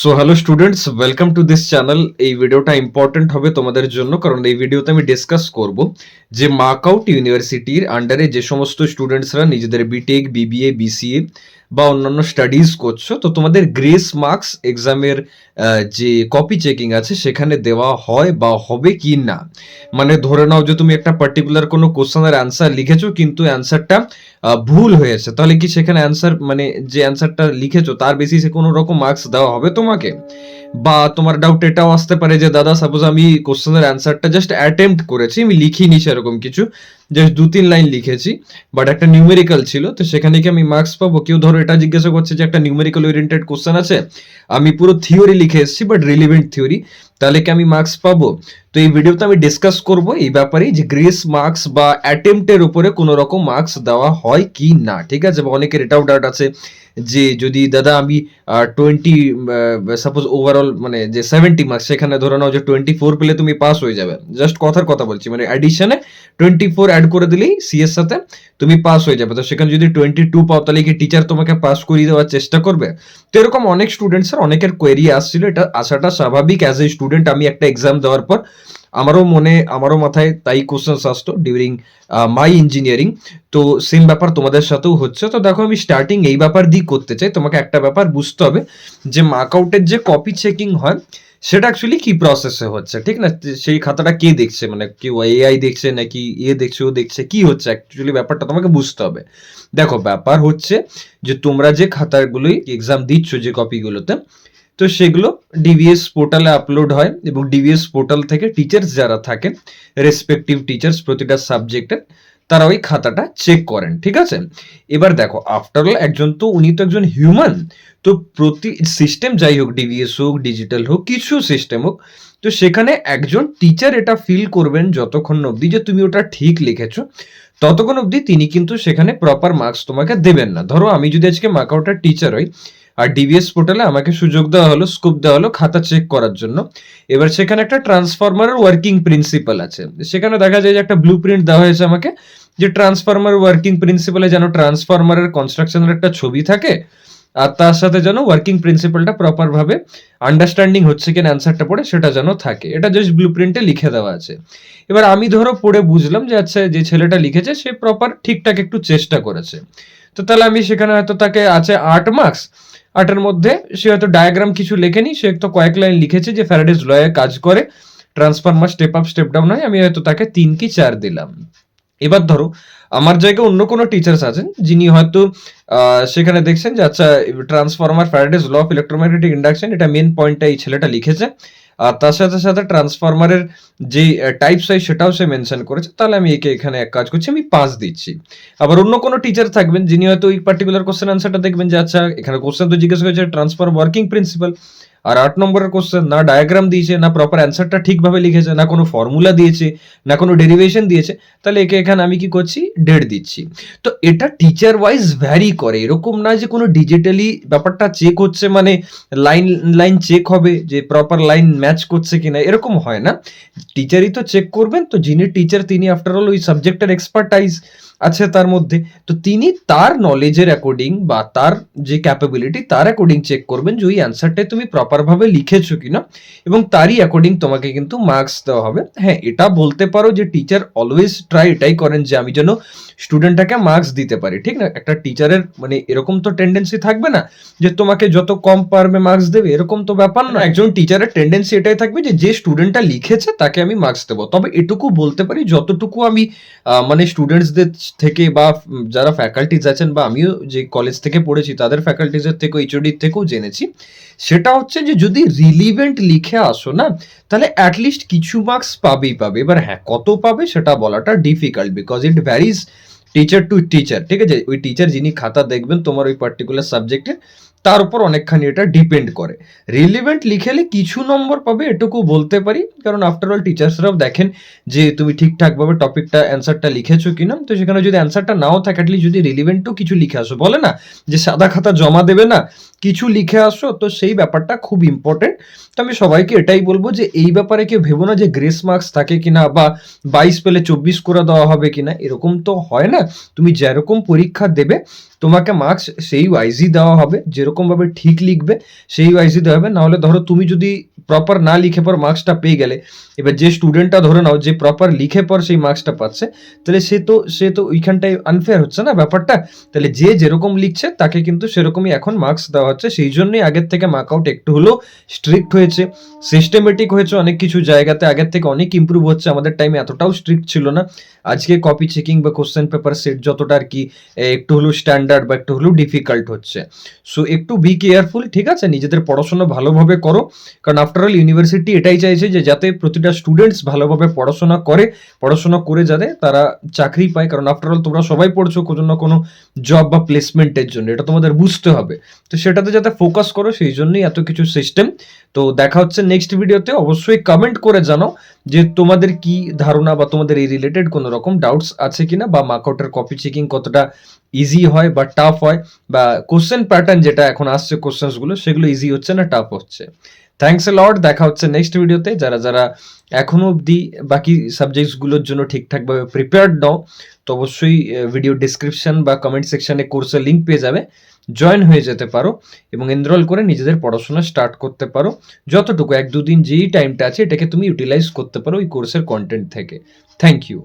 So hello students, welcome to this channel. এই ভিডিওটা important হবে তোমাদের জন্য, কারণ এই ভিডিওতে আমি ডিসকাস করব যে মার্কআউট ইউনিভার্সিটির আন্ডারে যে সমস্ত স্টুডেন্টসরা নিজেদের বিটেক, বিবিএ, বিসিএ বা অন্যান্য স্টাডিজ করছো, তো তোমাদের গ্রেস মার্কস এক্সামের যে কপি চেকিং আছে সেখানে দেওয়া হয় বা হবে কি না। মানে ধরে নাও যে তুমি একটা পার্টিকুলার কোনো কোশ্চেনের অ্যান্সার লিখেছো, কিন্তু অ্যান্সারটা ভুল হয়েছে, তাহলে কি সেখানে অ্যান্সার মানে যে অ্যান্সারটা লিখেছো তার বেসিসে কোনো রকম মার্কস দেওয়া হবে তোমাকে? বা তোমার ডাউট এটাও আসতে পারে যে দাদা সাপোজ আমি কোশ্চেনের অ্যান্সারটা জাস্ট অ্যাটেম্প্ট করেছি, আমি লিখিনি সেরকম কিছু, জাস্ট 2-3 লাইন লিখেছি, বাট একটা নিউমেরিক্যাল ছিল, তো সেখানে কি আমি মার্কস পাবো? কেউ ধরো এটা জিজ্ঞাসা করছে যে একটা নিউমেরিক্যাল ওরিয়েন্টেড কোশ্চেন আছে, আমি পুরো থিওরি লিখে এসেছি বাট রিলিভেন্ট থিওরি, তাহলে কি আমি মার্কস পাবো? তো এই ভিডিওতে আমি ডিসকাস করব এই ব্যাপারে যে গ্রেস মার্কস বা অ্যাটেম্পটের উপরে কোনো রকম মার্কস দেওয়া হয় কি না, ঠিক আছে? বা অনেকের এটাও ডাউট আছে যে যদি দাদা আমি 20 সাপোজ ওভারঅল মানে যে 70 মার্কস, সেখানে ধরে নাও যে 24 পেলে তুমি পাস হয়ে যাবে, জাস্ট কথার কথা বলছি, মানে অ্যাডিশনে 24 অ্যাড করে দিলেই সি এর সাথে তুমি পাস হয়ে যাবে। তো সেখানে যদি 22 পাও তাহলে কি টিচার তোমাকে পাস করিয়ে দেওয়ার চেষ্টা করবে? তো এরকম অনেক স্টুডেন্টসের অনেকের কোয়েরি আসছিল, এটা আসাটা স্বাভাবিক। অ্যাজ এ স্টুডেন্ট আমি একটা এক্সাম দেওয়ার পর আমারও মাথায় তাই কোশ্চেন্স আসতো ডিউরিং মাই ইঞ্জিনিয়ারিং। তো সেম ব্যাপার তোমাদের সাথেও হচ্ছে। তো দেখো, আমি স্টার্টিং এই ব্যাপার দিয়ে করতে চাই। তোমাকে একটা ব্যাপার বুঝতে হবে যে মার্কআউটের যে কপি চেকিং হয় সেটা অ্যাকচুয়ালি কি প্রসেসে হচ্ছে, ঠিক না? সেই খাতাটা কে দেখছে, মানে কেউ এআই দেখছে নাকি দেখছে, ও দেখছে, কি হচ্ছে অ্যাকচুয়ালি ব্যাপারটা তোমাকে বুঝতে হবে। দেখো, ব্যাপার হচ্ছে যে তোমরা যে খাতাগুলোই এক্সাম দিচ্ছ, যে কপিগুলোতে, তো সেগুলো ডিভিএস পোর্টালে আপলোড হয় এবং ডিভিএস পোর্টাল থেকে টিচার্স যারা থাকেন, রেসপেক্টিভ টিচার্স প্রতিটা সাবজেক্টের, তারা ওই খাতাটা চেক করেন, ঠিক আছে? এবার দেখো, আফটার অল উনি তো একজন হিউম্যান। তো প্রতি সিস্টেম যাই হোক, ডিভিএস হোক, ডিজিটাল হোক, কিছু সিস্টেম হোক, তো সেখানে একজন টিচার এটা ফিল করবেন যতক্ষণ অবধি যে তুমি ওটা ঠিক লিখেছো, ততক্ষণ অবধি তিনি কিন্তু সেখানে প্রপার মার্কস তোমাকে দেবেন না। ধরো আমি যদি আজকে মার্কআউটের টিচার হই, আর ডিভিএস পোর্টালে আমাকে সুযোগ দেওয়া হলো, স্কোপ দেওয়া হলো খাতা চেক করার জন্য। এবার সেখানে একটা ট্রান্সফরমারের ওয়ার্কিং প্রিন্সিপাল আছে, সেখানে দেখা যায় যে একটা ব্লু প্রিন্ট দেওয়া হয়েছে আমাকে, যে ট্রান্সফরমার ওয়ার্কিং প্রিন্সিপালে যেন ট্রান্সফরমারের কনস্ট্রাকশনের একটা ছবি থাকে, আর তার সাথে যেন ওয়ার্কিং প্রিন্সিপালটা প্রপার ভাবে আন্ডারস্ট্যান্ডিং হচ্ছে কিনা অ্যান্সারটা পড়ে সেটা যেন থাকে। এটা জাস্ট ব্লু প্রিন্টে লিখে দেওয়া আছে। এবার আমি ধরো পড়ে বুঝলাম যে আচ্ছা, যে ছেলেটা লিখেছে সে প্রপার ঠিকঠাক একটু চেষ্টা করেছে, তো তাহলে আমি সেখানে হয়তো তাকে আছে 8 মার্কস, 8-এর মধ্যে সে হয়তো ডায়াগ্রাম কিছু লেখেনি, সে তো কয়েক লাইন লিখেছে যে ফ্যারাডেজ লয়ে কাজ করে, transformer step up step down হয়, আমি হয়তো তাকে 3 কি 4 দিলাম। এবার ধরো আমার জায়গায় অন্য কোনো টিচার্স আছেন যিনি হয়তো সেখানে দেখছেন যে আচ্ছা, transformer Faraday's law of electromagnetic induction, এটা মেন পয়েন্টটা এই ছেলেটা লিখেছে, আর তার সাথে সাথে ট্রান্সফরমারের যে টাইপস হয় সেটাও সে মেনশন করেছে, তাহলে আমি একে এখানে এক কাজ করছি, আমি 5 দিচ্ছি। আবার অন্য কোনো টিচার থাকবেন যিনি হয়তো ওই পার্টিকুলার কোশ্চেন আনসারটা দেখবেন যে আচ্ছা, এখানে কোশ্চেন তো জিজ্ঞেস করেছে ট্রান্সফার ওয়ার্কিং প্রিন্সিপাল, আর 8 নম্বরের কোশ্চেন না ডায়াগ্রাম দিয়েছে, না প্রপার অ্যান্সারটা ঠিকভাবে লিখেছে, না কোনো ফর্মুলা দিয়েছে, না কোনো ডেরিভেশন দিয়েছে, তাহলে একে এখানে আমি কি করছি, 1.5 দিচ্ছি। তো এটা টিচার ওয়াইজ ভ্যারি করে, এরকম না যে কোনো ডিজিটালি ব্যাপারটা চেক হচ্ছে মানে লাইন লাইন চেক হবে যে প্রপার লাইন ম্যাচ করছে কিনা, এরকম হয় না। টিচারই তো চেক করবেন, তো যিনি টিচার তিনি আফটার অল ওই সাবজেক্টের এক্সপার্টাইজ আছে তার মধ্যে, তো তিনি তার নলেজের অ্যাকর্ডিং বা তার যে ক্যাপাবিলিটি তার অ্যাকর্ডিং চেক করবেন যে ওই অ্যান্সারটাই তুমি প্রপারভাবে লিখেছো কিনা, এবং তারই অ্যাকর্ডিং তোমাকে কিন্তু মার্কস দেওয়া হবে। হ্যাঁ, এটা বলতে পারো যে টিচার অলওয়েজ ট্রাই এটাই করেন যে আমি যেন স্টুডেন্টটাকে মার্কস দিতে পারি, ঠিক না? একটা টিচারের মানে এরকম তো টেন্ডেন্সি থাকবে না যে তোমাকে যত কম পারবে মার্কস দেবে, এরকম তো ব্যাপার না। একজন টিচারের টেন্ডেন্সি এটাই থাকবে যে যে স্টুডেন্টটা লিখেছে তাকে আমি মার্কস দেবো। তবে এটুকু বলতে পারি, যতটুকু আমি মানে স্টুডেন্টসদের থেকে বা যারা ফ্যাকাল্টিজ আছেন বা আমিও যে কলেজ থেকে পড়েছি তাদের ফ্যাকাল্টিজের থেকেও, এইচওডির থেকেও জেনেছি, সেটা হচ্ছে যে যদি রিলিভেন্ট লিখে আসো না, তাহলে অ্যাটলিস্ট কিছু মার্কস পাবেই পাবে। এবার হ্যাঁ, কত পাবে সেটা বলাটা difficult, because it varies teacher to teacher, ঠিক আছে? ওই টিচার যিনি খাতা দেখবেন তোমার ওই পার্টিকুলার সাবজেক্টে, তার উপর অনেকখানি এটা ডিপেন্ড করে। রিলিভেন্ট লিখেলে কিছু নম্বর পাবে এটুকু বলতে পারি, কারণ আফটার অল টিচার্সরাও দেখেন যে তুমি ঠিকঠাকভাবে টপিকটা অ্যান্সারটা লিখেছো কিনা। তো সেখানে যদি অ্যান্সারটা নাও থাকে, অ্যাটলিস্ট যদি রিলিভেন্টও কিছু লিখে আসো, বলে না যে সাদা খাতা জমা দেবে না, কিছু লিখে আসো, তো সেই ব্যাপারটা খুব ইম্পর্টেন্ট। তো আমি সবাইকে এটাই বলবো যে এই ব্যাপারে কেউ ভেবো না যে গ্রেস মার্কস থাকে কিনা বা 22 পেলে 24 করে দেওয়া হবে কিনা, এরকম তো হয় না। তুমি যেরকম পরীক্ষা দেবে তোমাকে মার্কস সেই ওয়াইজই দেওয়া হবে, যেরকমভাবে ঠিক লিখবে সেই ওয়াইজই দেওয়া হবে। নাহলে ধরো তুমি যদি প্রপার না লিখে পর মার্কসটা পেয়ে গেলে, এবার যে স্টুডেন্টটা ধরে নাও যে প্রপার লিখে পর সেই মার্কসটা পাচ্ছে, তাহলে সে তো ওইখানটায় আনফেয়ার হচ্ছে না ব্যাপারটা। তাহলে যে যেরকম লিখছে তাকে কিন্তু সেরকমই এখন মার্কস দেওয়া হচ্ছে। সেই জন্যই আগের থেকে মার্কআউট একটু হলেও স্ট্রিক্ট হয়েছে, সিস্টেমেটিক হয়েছে, অনেক কিছু জায়গাতে আগের থেকে অনেক ইম্প্রুভ হচ্ছে। আমাদের টাইমে এতটাও স্ট্রিক্ট ছিল না। আজকে কপি চেকিং বা কোশ্চেন পেপার সেট যতটা আর কি একটু হলেও স্ট্যান্ডার্ড বা একটু হলেও ডিফিকাল্ট হচ্ছে। সো একটু বি কেয়ারফুল, ঠিক আছে? নিজেদের পড়াশোনা ভালোভাবে করো, কারণ আফটার অল ইউনিভার্সিটি এটাই চাইছে যে যাতে প্রতিটা স্টুডেন্টস ভালোভাবে পড়াশোনা করে, পড়াশোনা করে যাতে তারা চাকরি পায়। কারণ আফটার অল তোমরা সবাই পড়ছো কোনো না কোনো জব বা প্লেসমেন্টের জন্য, এটা তোমাদের বুঝতে হবে। তো সেটাতে যাতে ফোকাস করো, সেই জন্যই এত কিছু সিস্টেম। তো দেখা হচ্ছে নেক্সট ভিডিওতে। অবশ্যই কমেন্ট করে জানাও যে তোমাদের কি ধারণা বা তোমাদের এই রিলেটেড কোনো রকম ডাউটস আছে কিনা, বা মার্কআউটের কপি চেকিং কতটা ইজি হয় বা টাফ হয়, বা কোশ্চেন প্যাটার্ন যেটা এখন আসছে কোশ্চেন্স গুলো সেগুলো ইজি হচ্ছে না টাফ হচ্ছে। থ্যাংকস এ লট, দেখা হচ্ছে নেক্সট ভিডিওতে। যারা যারা এখনো অবধি বাকি সাবজেক্টস গুলোর জন্য ঠিকঠাক ভাবে প্রিপেয়ার্ড নাও, তো অবশ্যই ভিডিও ডিসক্রিপশন বা কমেন্ট সেকশনে কোর্সের লিঙ্ক পেয়ে যাবে, জয়েন হয়ে যেতে পারো এবং এনরোল করে নিজেদের পড়াশোনা স্টার্ট করতে পারো। যতটুকু 1-2 দিন যেই টাইমটা আছে এটাকে তুমি ইউটিলাইজ করতে পারো ওই কোর্সের কন্টেন্ট থেকে। Thank you.